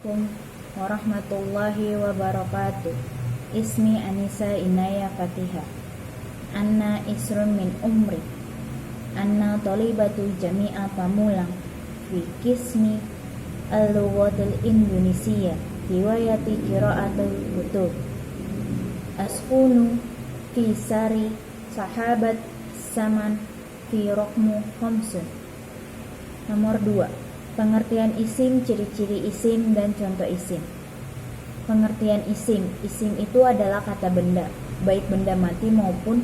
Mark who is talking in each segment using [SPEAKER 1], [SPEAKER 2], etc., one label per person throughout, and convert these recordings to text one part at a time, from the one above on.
[SPEAKER 1] Assalamualaikum warahmatullahi wabarakatuh. Ismi Anisa Inaya Fatihah. Anna isrun min umri. Anna talibatu jami'a pamulang fi kismi al-lughatil Indonesia riwayati qiraatul kutub. Askunu fi sari sahabat saman fi rokmu khamsun. Nomor 2. Pengertian isim, ciri-ciri isim, dan contoh isim. Pengertian isim. Isim itu adalah kata benda, baik benda mati maupun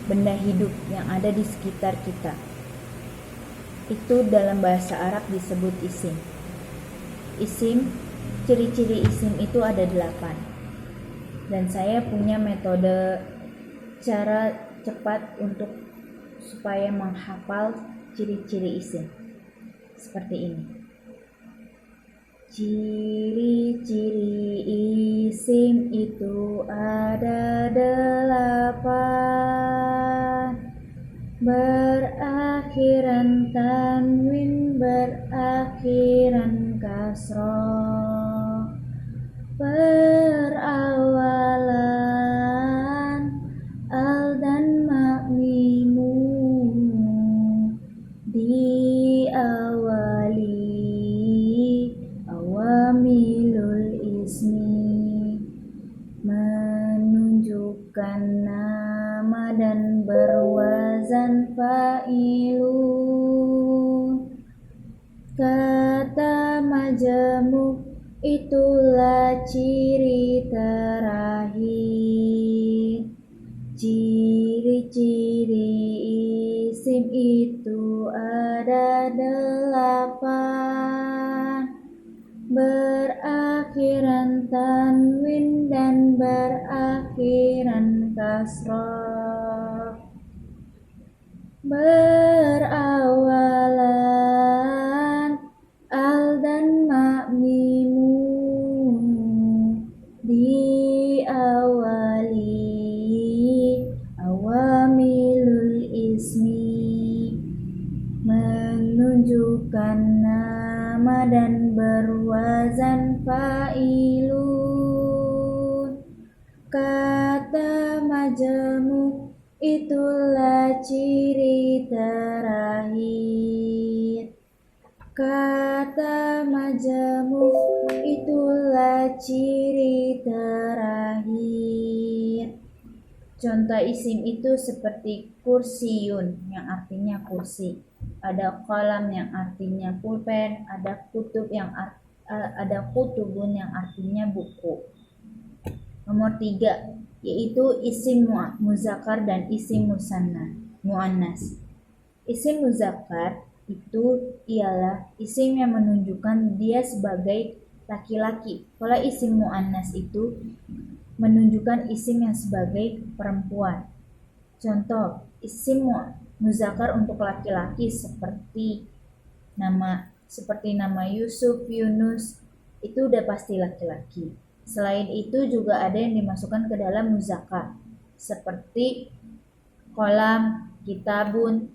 [SPEAKER 1] benda hidup yang ada di sekitar kita. Itu dalam bahasa Arab disebut isim. Isim, ciri-ciri isim itu ada 8. Dan saya punya metode cara cepat supaya menghafal ciri-ciri isim. Seperti ini. Ciri-ciri isim itu ada 8. Berakhiran tanwin, berakhiran kasroh, berawalan al dan makmimu, diawali awamilul ismi, menunjukkan nama dan berwazan fa'ilun. Kata majemuk itulah ciri terakhir. Ciri-ciri isim itu ada 8. Berakhiran tanwin dan berakhiran kasroh, berawalan al dan makmimu, diawali awamilul ismi, menunjukkan nama dan berwazan fa'ilun. Kata majemuk itulah ciri terakhir. Kata majemuk itulah ciri terakhir. Contoh isim itu seperti kursiyun yang artinya kursi, ada qalam yang artinya pulpen, ada kutubun yang artinya buku. Nomor 3 yaitu isim muzakkar dan isim muannas. Isim muzakkar itu ialah isim yang menunjukkan dia sebagai laki-laki. Kalau isim muannas itu menunjukkan isim yang sebagai perempuan. Contoh isim muzakkar untuk laki-laki seperti nama Yusuf, Yunus, itu udah pasti laki-laki. Selain itu juga ada yang dimasukkan ke dalam muzakkar seperti kolam, kitabun,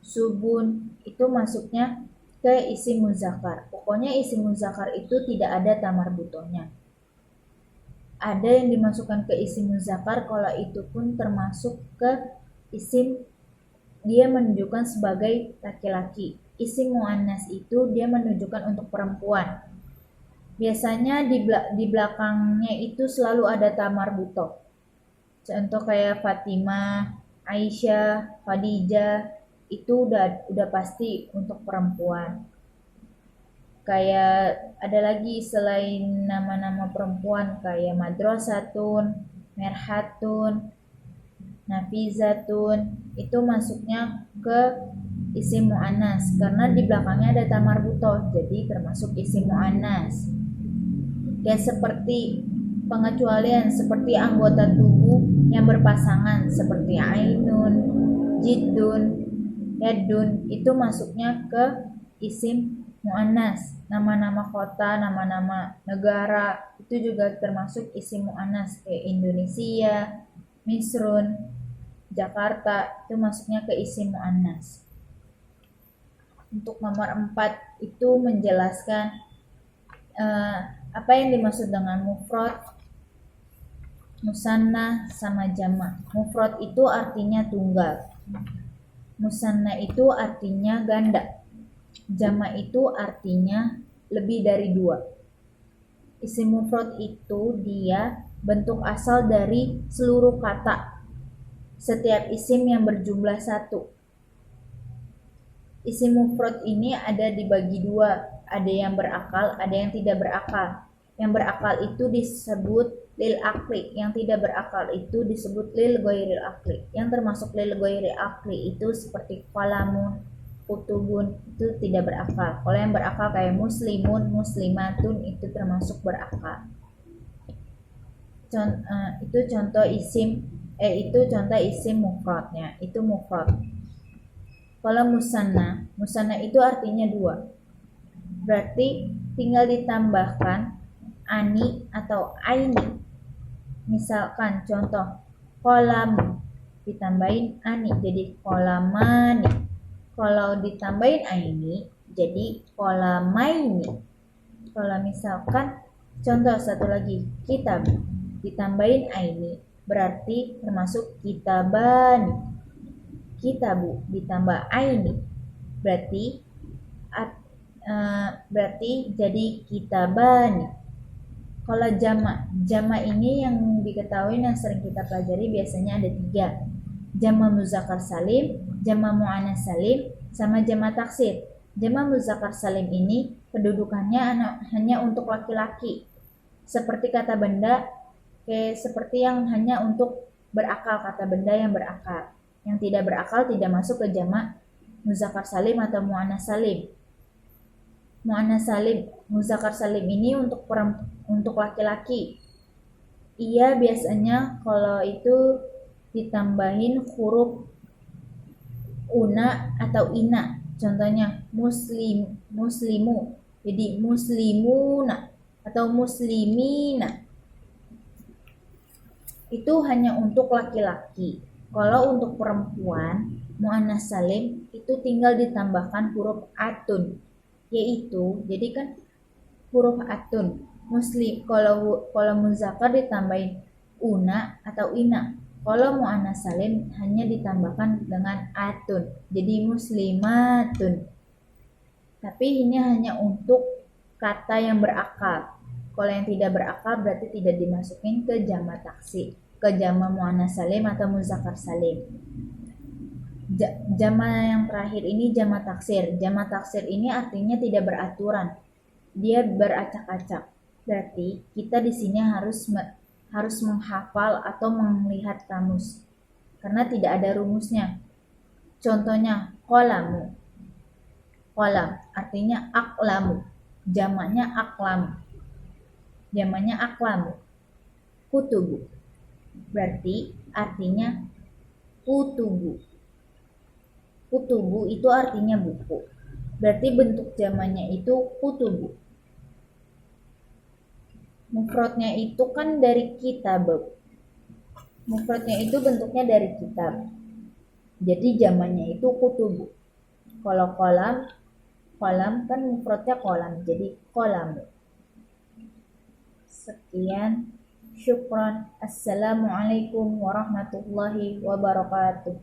[SPEAKER 1] subun, itu masuknya ke isim muzakkar. Pokoknya isim muzakkar itu tidak ada tamar butohnya. Ada yang dimasukkan ke isim muzakkar kalau itu pun termasuk ke isim dia menunjukkan sebagai laki-laki. Isim muannas itu dia menunjukkan untuk perempuan. Biasanya di belakangnya itu selalu ada tamar butoh. Contoh kayak Fatimah, Aisyah, Khadijah, itu udah pasti untuk perempuan. Kayak ada lagi selain nama-nama perempuan kayak Madrasatun, Merhatun, Nafizatun, itu masuknya ke isim muannas karena di belakangnya ada tamar butoh, jadi termasuk isim muannas. Dan seperti pengecualian seperti anggota tubuh yang berpasangan seperti ainun, jiddun, yadun, itu masuknya ke isim muannas. Nama-nama kota, nama-nama negara itu juga termasuk isim muannas kayak Indonesia, Misrun, Jakarta, itu masuknya ke isim muannas. Untuk nomor 4 itu menjelaskan Apa yang dimaksud dengan mufrad, musanna, sama jamak? Mufrad itu artinya tunggal, musanna itu artinya ganda, jamak itu artinya lebih dari 2. Isim mufrad itu dia bentuk asal dari seluruh kata. Setiap isim yang berjumlah 1. Isim mufrad ini ada dibagi 2, ada yang berakal, ada yang tidak berakal. Yang berakal itu disebut lil akli, yang tidak berakal itu disebut lil ghairil akli. Yang termasuk lil ghairil akli itu seperti qalamun, kutubun, itu tidak berakal. Kalau yang berakal kayak muslimun, muslimatun itu termasuk berakal. Itu contoh isim mufradnya, itu mufrad. Kalau musanna itu artinya 2. Berarti tinggal ditambahkan ani atau aini. Misalkan contoh kolam ditambahin ani jadi kolamani. Kalau ditambahin aini jadi kolamaini. Kalau misalkan contoh satu lagi kitab ditambahin aini berarti termasuk kitabani. Kitabu ditambah aini berarti jadi kitabani. Kalau jamak ini yang diketahui yang sering kita pelajari biasanya ada 3. Jamak muzakkar salim, jamak muannas salim, sama jamak taksir. Jamak muzakkar salim ini kedudukannya hanya untuk laki-laki. Seperti kata benda, seperti yang hanya untuk berakal, kata benda yang berakal. Yang tidak berakal tidak masuk ke jamak muzakkar salim atau muannas salim. Muannas salim, muzakkar salim ini untuk laki-laki. Ia biasanya kalau itu ditambahin huruf una atau ina. Contohnya muslimu. Jadi muslimuna atau muslimina. Itu hanya untuk laki-laki. Kalau untuk perempuan, muannas salim itu tinggal ditambahkan huruf atun, yaitu jadi kan huruf atun. Kalau muzakkar ditambahin una atau ina. Kalau muannas salim hanya ditambahkan dengan atun, jadi muslimatun. Tapi ini hanya untuk kata yang berakal. Kalau yang tidak berakal berarti tidak dimasukin ke jamak taksir, ke jamak muannas salim atau muzakkar salim. Jamak yang terakhir ini jamak taksir. Jamak taksir ini artinya tidak beraturan. Dia beracak-acak. Berarti kita di sini harus menghafal atau melihat kamus karena tidak ada rumusnya. Contohnya qalamu. Qalam artinya aqlamu. Jamaknya aqlam. Jamaknya aqlamu. Kutubu berarti artinya kutubu. Kutubu itu artinya buku. Berarti bentuk jamaknya itu kutubu. Mufradnya itu kan dari kitab. Mufradnya itu bentuknya dari kitab. Jadi jamaknya itu kutubu. Kalau kolam kan mufradnya kolam. Jadi kolam. Sekian. Syukran. Assalamualaikum warahmatullahi wabarakatuh.